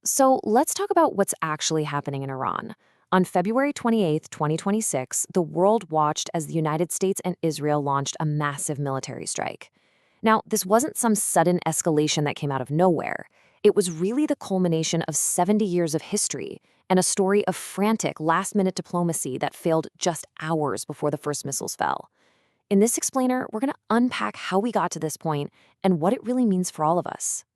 So let's talk about what's actually happening in Iran. On February 28th, 2026, the world watched as the United States and Israel launched a massive military strike. Now, this wasn't some sudden escalation that came out of nowhere. It was really the culmination of 70 years of history and a story of frantic last minute diplomacy that failed just hours before the first missiles fell. In this explainer, we're going to unpack how we got to this point and what it really means for all of us.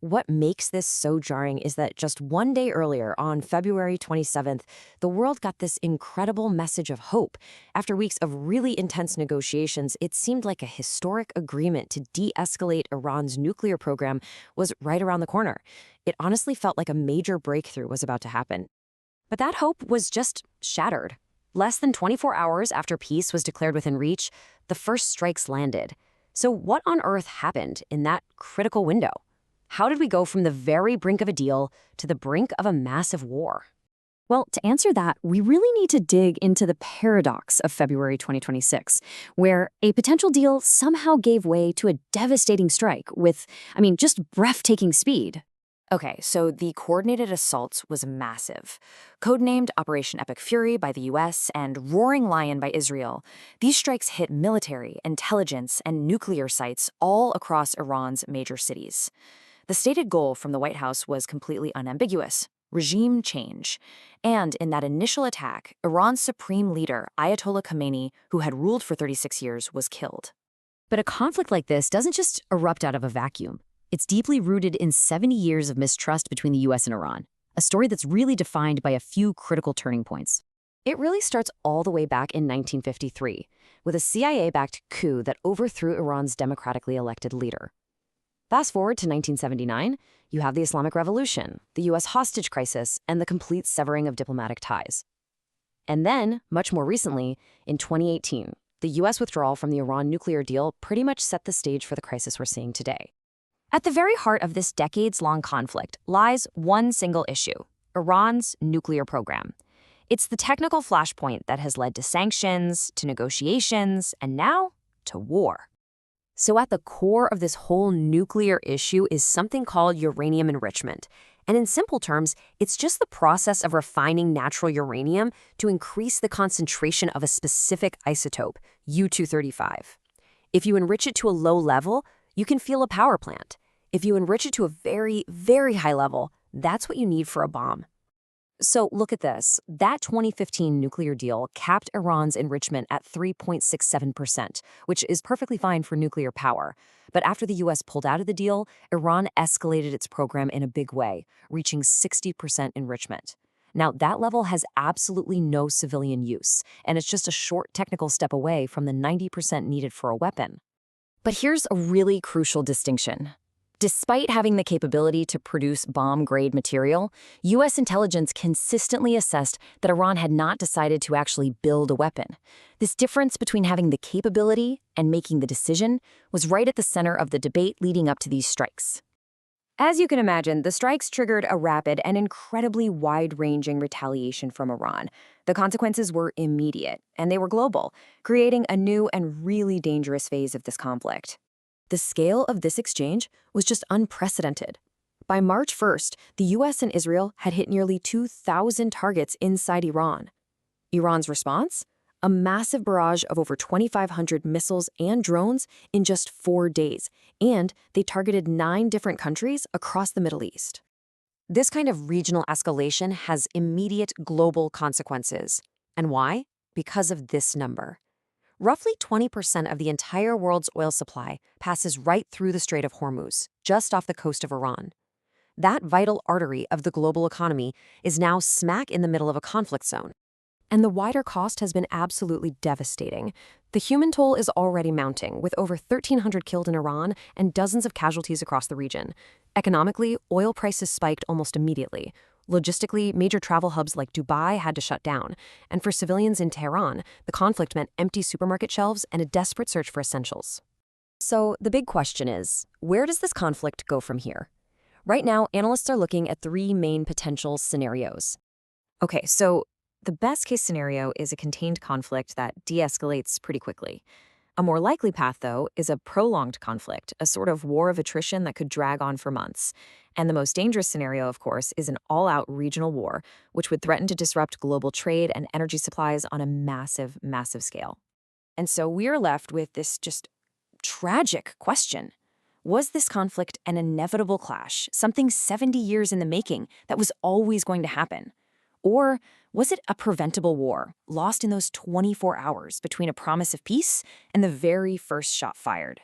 What makes this so jarring is that just one day earlier, on February 27th, the world got this incredible message of hope. After weeks of really intense negotiations, it seemed like a historic agreement to de-escalate Iran's nuclear program was right around the corner. It honestly felt like a major breakthrough was about to happen. But that hope was just shattered. Less than 24 hours after peace was declared within reach, the first strikes landed. So what on earth happened in that critical window? How did we go from the very brink of a deal to the brink of a massive war? Well, to answer that, we really need to dig into the paradox of February 2026, where a potential deal somehow gave way to a devastating strike with, just breathtaking speed. Okay, so the coordinated assault was massive. Codenamed Operation Epic Fury by the US and Roaring Lion by Israel, these strikes hit military, intelligence, and nuclear sites all across Iran's major cities. The stated goal from the White House was completely unambiguous: regime change. And in that initial attack, Iran's supreme leader, Ayatollah Khamenei, who had ruled for 36 years, was killed. But a conflict like this doesn't just erupt out of a vacuum. It's deeply rooted in 70 years of mistrust between the US and Iran, a story that's really defined by a few critical turning points. It really starts all the way back in 1953, with a CIA-backed coup that overthrew Iran's democratically elected leader. Fast forward to 1979, you have the Islamic Revolution, the US hostage crisis, and the complete severing of diplomatic ties. And then, much more recently, in 2018, the US withdrawal from the Iran nuclear deal pretty much set the stage for the crisis we're seeing today. At the very heart of this decades-long conflict lies one single issue: Iran's nuclear program. It's the technical flashpoint that has led to sanctions, to negotiations, and now to war. So at the core of this whole nuclear issue is something called uranium enrichment. And in simple terms, it's just the process of refining natural uranium to increase the concentration of a specific isotope, U-235. If you enrich it to a low level, you can fuel a power plant. If you enrich it to a very, very high level, that's what you need for a bomb. So look at this. That 2015 nuclear deal capped Iran's enrichment at 3.67%, which is perfectly fine for nuclear power. But after the US pulled out of the deal, Iran escalated its program in a big way, reaching 60% enrichment. Now, that level has absolutely no civilian use, and it's just a short technical step away from the 90% needed for a weapon. But here's a really crucial distinction. Despite having the capability to produce bomb-grade material, US intelligence consistently assessed that Iran had not decided to actually build a weapon. This difference between having the capability and making the decision was right at the center of the debate leading up to these strikes. As you can imagine, the strikes triggered a rapid and incredibly wide-ranging retaliation from Iran. The consequences were immediate, and they were global, creating a new and really dangerous phase of this conflict. The scale of this exchange was just unprecedented. By March 1st, the US and Israel had hit nearly 2,000 targets inside Iran. Iran's response? A massive barrage of over 2,500 missiles and drones in just 4 days, and they targeted 9 different countries across the Middle East. This kind of regional escalation has immediate global consequences. And why? Because of this number. Roughly 20% of the entire world's oil supply passes right through the Strait of Hormuz, just off the coast of Iran. That vital artery of the global economy is now smack in the middle of a conflict zone. And the wider cost has been absolutely devastating. The human toll is already mounting, with over 1,300 killed in Iran and dozens of casualties across the region. Economically, oil prices spiked almost immediately. Logistically, major travel hubs like Dubai had to shut down. And for civilians in Tehran, the conflict meant empty supermarket shelves and a desperate search for essentials. So the big question is, where does this conflict go from here? Right now, analysts are looking at 3 main potential scenarios. Okay, so the best case scenario is a contained conflict that de-escalates pretty quickly. A more likely path, though, is a prolonged conflict, a sort of war of attrition that could drag on for months. And the most dangerous scenario, of course, is an all-out regional war, which would threaten to disrupt global trade and energy supplies on a massive, massive scale. And so we're left with this just tragic question. Was this conflict an inevitable clash, something 70 years in the making that was always going to happen? Or was it a preventable war, lost in those 24 hours between a promise of peace and the very first shot fired?